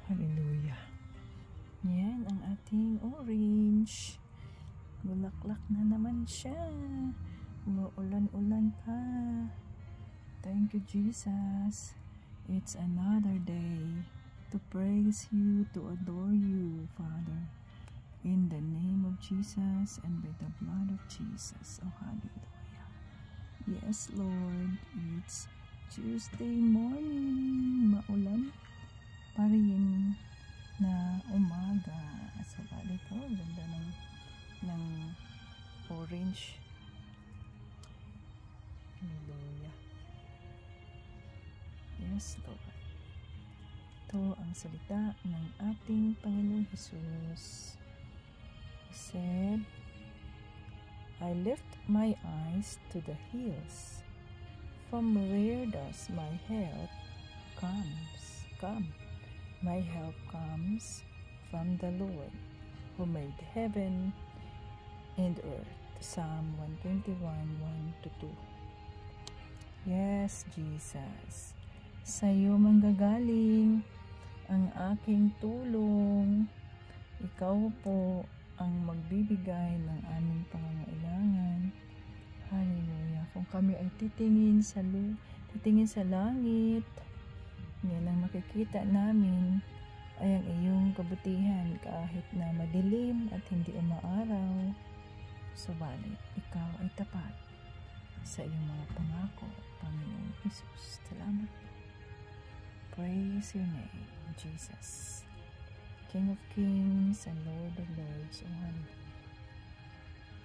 Hallelujah. Yan ang ating orange. Bulaklak na naman siya. Umuulan-ulan pa. Thank you, Jesus. It's another day to praise you, to adore you, Father. In the name of Jesus and by the blood of Jesus. Oh, hallelujah. Yes, Lord. It's Tuesday morning. Maulan pa rin na umaga. So, bali ito, ganda ng orange. Hallelujah. Yes, Lord. Ito ang salita ng ating Panginoong Jesus. He said, I lift my eyes to the hills. From where does my help come? My help comes from the Lord, who made heaven and earth. Psalm 121, 1-2. Yes, Jesus. Sa iyo manggagaling ang aking tulong. Ikaw po ang magbibigay ng aming pangangailangan. Hallelujah. Kung kami ay titingin sa langit, yan ang makikita namin ay ang iyong kabutihan kahit na madilim at hindi umaaraw. Subalit, ikaw ay tapat sa iyong mga pangako, Panginoong Jesus. Salamat po. Praise your name, Jesus. King of Kings and Lord of Lords.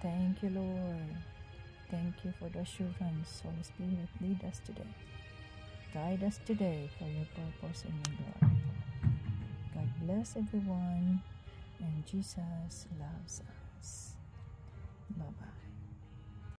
Thank you, Lord. Thank you for the assurance. Holy Spirit, lead us today. Guide us today for your purpose and your glory. God bless everyone, and Jesus loves us.